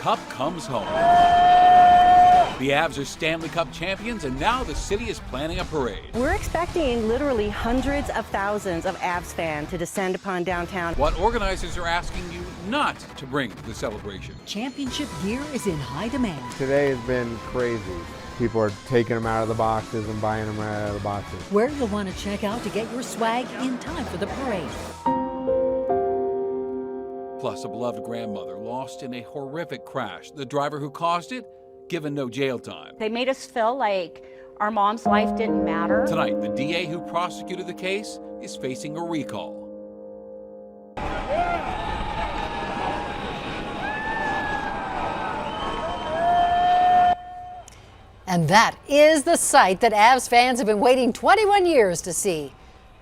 Cup comes home. The Avs are Stanley Cup champions, and now the city is planning a parade. We're expecting literally hundreds of thousands of Avs fans to descend upon downtown. What organizers are asking you not to bring to the celebration. Championship gear is in high demand. Today has been crazy. People are taking them out of the boxes and buying them right out of the boxes. Where you'll want to check out to get your swag in time for the parade. Plus, a beloved grandmother lost in a horrific crash. The driver who caused it, given no jail time. They made us feel like our mom's life didn't matter. Tonight, the DA who prosecuted the case is facing a recall. And that is the sight that Avs fans have been waiting 21 years to see.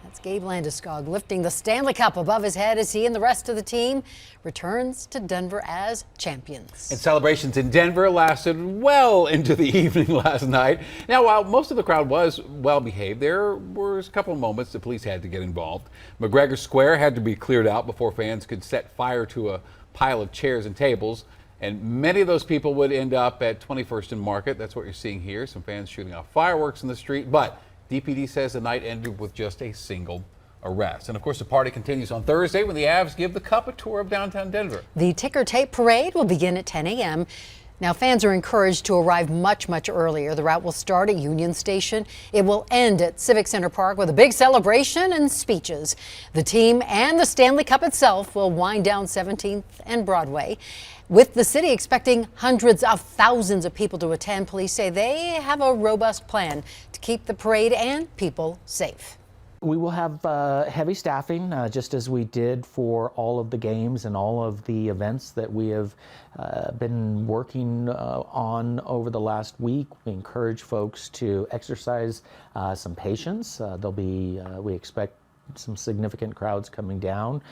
That's Gabe Landeskog lifting the Stanley Cup above his head as he and the rest of the team returns to Denver as champions. And celebrations in Denver lasted well into the evening last night. Now, while most of the crowd was well behaved, there was a couple of moments the police had to get involved. McGregor Square had to be cleared out before fans could set fire to a pile of chairs and tables. And many of those people would end up at 21st and Market. That's what you're seeing here. Some fans shooting off fireworks in the street. But DPD says the night ended with just a single arrest. And of course, the party continues on Thursday when the Avs give the Cup a tour of downtown Denver. The ticker tape parade will begin at 10 a.m. Now, fans are encouraged to arrive much earlier. The route will start at Union Station. It will end at Civic Center Park with a big celebration and speeches. The team and the Stanley Cup itself will wind down 17th and Broadway. With the city expecting hundreds of thousands of people to attend, police say they have a robust plan to keep the parade and people safe. We will have heavy staffing, just as we did for all of the games and all of the events that we have been working on over the last week. We encourage folks to exercise some patience. We expect some significant crowds coming down,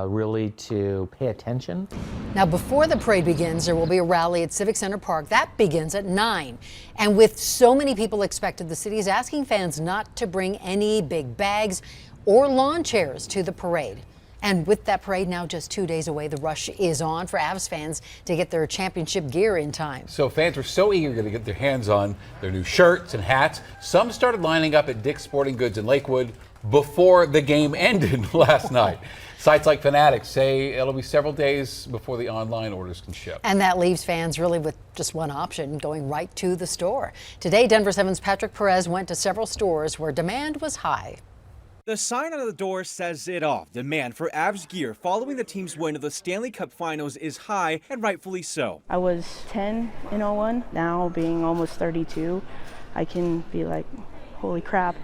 really to pay attention. Now, before the parade begins, there will be a rally at Civic Center Park. That begins at 9. And with so many people expected, the city is asking fans not to bring any big bags or lawn chairs to the parade. And with that parade now just 2 days away, the rush is on for Avs fans to get their championship gear in time. So fans were so eager to get their hands on their new shirts and hats. Some started lining up at Dick's Sporting Goods in Lakewood before the game ended last night. Sites like Fanatics say it'll be several days before the online orders can ship. And that leaves fans really with just one option, going right to the store. Today, Denver 7's Patrick Perez went to several stores where demand was high. The sign on the door says it all. Demand for Avs gear following the team's win of the Stanley Cup Finals is high, and rightfully so. I was 10 in 01. Now, being almost 32, I can be like, holy crap,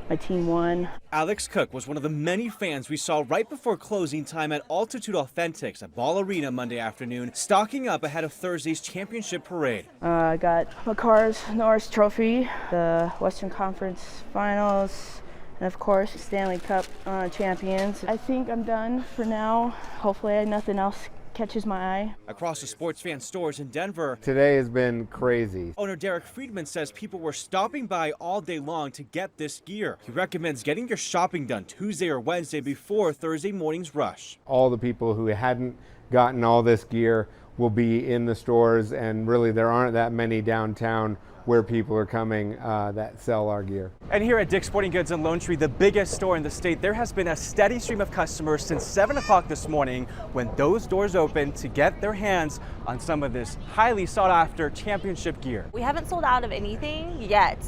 my team won. Alex Cook was one of the many fans we saw right before closing time at Altitude Authentics at Ball Arena Monday afternoon, stocking up ahead of Thursday's championship parade. I got McCarr's Norris Trophy, the Western Conference Finals, and of course, Stanley Cup champions. I think I'm done for now. Hopefully nothing else catches my eye. Across the sports fan stores in Denver, Today has been crazy. owner Derek Friedman says people were stopping by all day long to get this gear. He recommends getting your shopping done Tuesday or Wednesday before Thursday morning's rush. All the people who hadn't gotten all this gear will be in the stores, and really there aren't that many downtown where people are coming that sell our gear. And here at Dick's Sporting Goods in Lone Tree, the biggest store in the state, there has been a steady stream of customers since 7 o'clock this morning when those doors opened to get their hands on some of this highly sought after championship gear. We haven't sold out of anything yet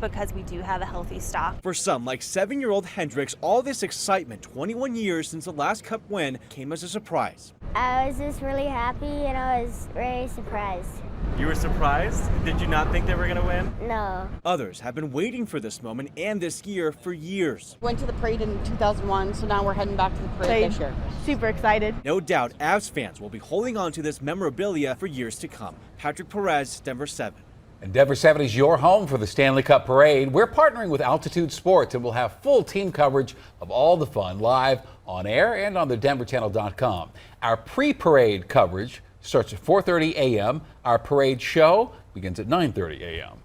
because we do have a healthy stock. For some, like 7-year-old Hendricks, all this excitement, 21 years since the last Cup win, came as a surprise. I was just really happy and I was very surprised. You were surprised? Did you not think they were going to win? No. Others have been waiting for this moment and this gear for years. Went to the parade in 2001, so now we're heading back to the parade this year. Super excited. No doubt Avs fans will be holding on to this memorabilia for years to come. Patrick Perez, Denver 7. And Denver 7 is your home for the Stanley Cup Parade. We're partnering with Altitude Sports and we'll have full team coverage of all the fun live on air and on the denverchannel.com. Our pre-parade coverage starts at 4:30 a.m. Our parade show begins at 9:30 a.m.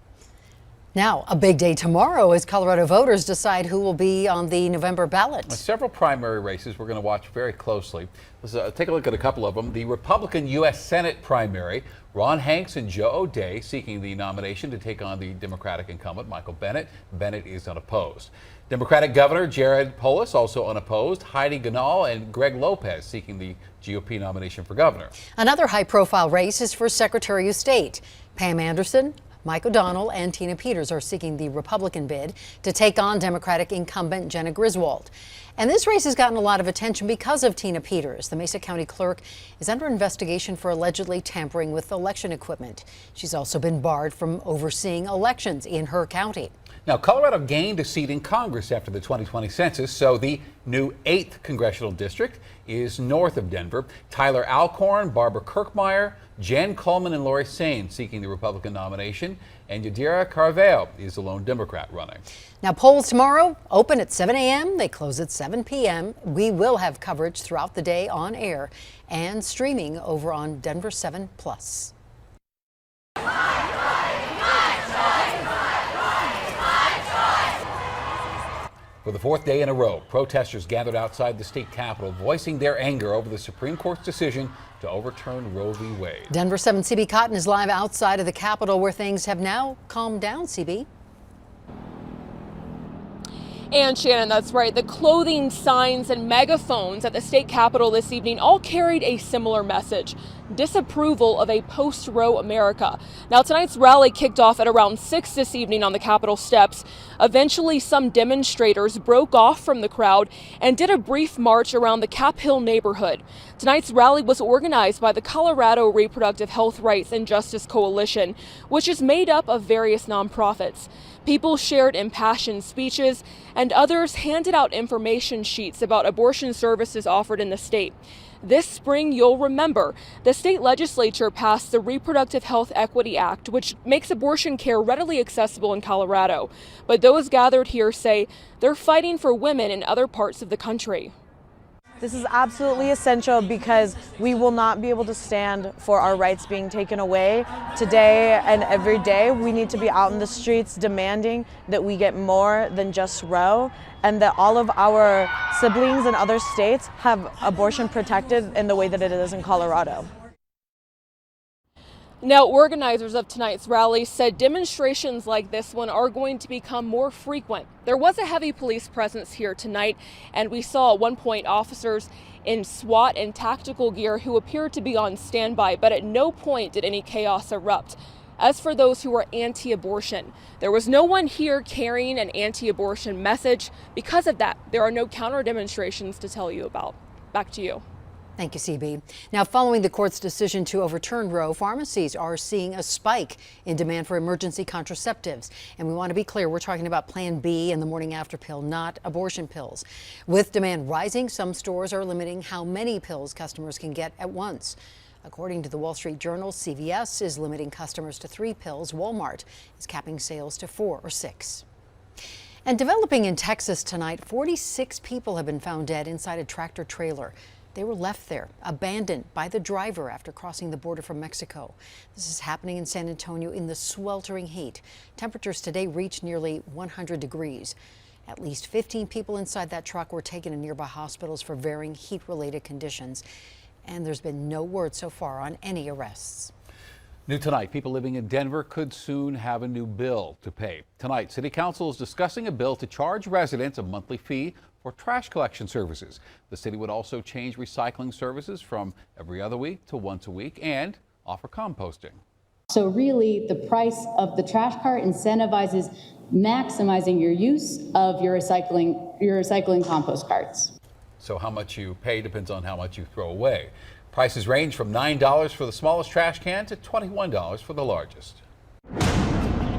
Now, a big day tomorrow as Colorado voters decide who will be on the November ballot. Several primary races we're going to watch very closely. Let's take a look at a couple of them. The Republican U.S. Senate primary, Ron Hanks and Joe O'Dea seeking the nomination to take on the Democratic incumbent Michael Bennet. Bennet is unopposed. Democratic Governor Jared Polis also unopposed. Heidi Ganahl and Greg Lopez seeking the GOP nomination for governor. Another high-profile race is for Secretary of State. Pam Anderson, Mike O'Donnell and Tina Peters are seeking the Republican bid to take on Democratic incumbent Jenna Griswold. And this race has gotten a lot of attention because of Tina Peters. The Mesa County clerk is under investigation for allegedly tampering with election equipment. She's also been barred from overseeing elections in her county. Now, Colorado gained a seat in Congress after the 2020 census, so the new 8th congressional district is north of Denver. Tyler Alcorn, Barbara Kirkmeyer, Jan Coleman, and Lori Sain seeking the Republican nomination, and Yadira Carveo is the lone Democrat running. Now, polls tomorrow open at 7 a.m. They close at 7 p.m. We will have coverage throughout the day on air and streaming over on Denver 7 Plus. For the 4th day in a row, protesters gathered outside the state capitol voicing their anger over the Supreme Court's decision to overturn Roe v. Wade. Denver 7 CB Cotton is live outside of the Capitol where things have now calmed down, CB. And Shannon, that's right. The clothing, signs, and megaphones at the state capitol this evening all carried a similar message: disapproval of a post-Roe America. Now, tonight's rally kicked off at around 6 this evening on the Capitol steps. Eventually, some demonstrators broke off from the crowd and did a brief march around the Cap Hill neighborhood. Tonight's rally was organized by the Colorado Reproductive Health Rights and Justice Coalition, which is made up of various nonprofits. People shared impassioned speeches, and others handed out information sheets about abortion services offered in the state. This spring, you'll remember, the state legislature passed the Reproductive Health Equity Act, which makes abortion care readily accessible in Colorado. But those gathered here say they're fighting for women in other parts of the country. This is absolutely essential because we will not be able to stand for our rights being taken away today and every day. We need to be out in the streets demanding that we get more than just Roe, and that all of our siblings in other states have abortion protected in the way that it is in Colorado. Now, organizers of tonight's rally said demonstrations like this one are going to become more frequent. There was a heavy police presence here tonight, and we saw at one point officers in SWAT and tactical gear who appeared to be on standby, but at no point did any chaos erupt. As for those who are anti-abortion, there was no one here carrying an anti-abortion message. Because of that, there are no counter demonstrations to tell you about. Back to you. Thank you, CB. Now, following the court's decision to overturn Roe, pharmacies are seeing a spike in demand for emergency contraceptives. And we want to be clear, we're talking about Plan B and the morning after pill, not abortion pills. With demand rising, some stores are limiting how many pills customers can get at once. According to the Wall Street Journal, CVS is limiting customers to 3 pills. Walmart is capping sales to 4 or 6. And developing in Texas tonight, 46 people have been found dead inside a tractor trailer. They were left there, abandoned by the driver after crossing the border from Mexico. This is happening in San Antonio in the sweltering heat. Temperatures today reached nearly 100 degrees. At least 15 people inside that truck were taken to nearby hospitals for varying heat-related conditions. And there's been no word so far on any arrests. New tonight, people living in Denver could soon have a new bill to pay. Tonight, City Council is discussing a bill to charge residents a monthly fee for trash collection services. The city would also change recycling services from every other week to once a week and offer composting. So really, the price of the trash cart incentivizes maximizing your use of your recycling compost carts. So how much you pay depends on how much you throw away. Prices range from $9 for the smallest trash can to $21 for the largest.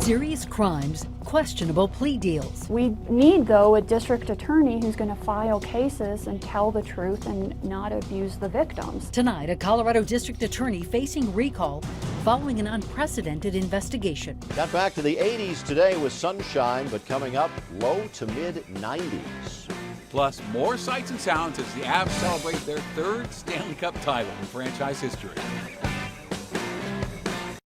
Serious crimes, questionable plea deals. We need, though, a district attorney who's going to file cases and tell the truth and not abuse the victims. Tonight, a Colorado district attorney facing recall following an unprecedented investigation. Got back to the 80s today with sunshine, but coming up, low to mid 90s. Plus, more sights and sounds as the Avs celebrate their 3rd Stanley Cup title in franchise history.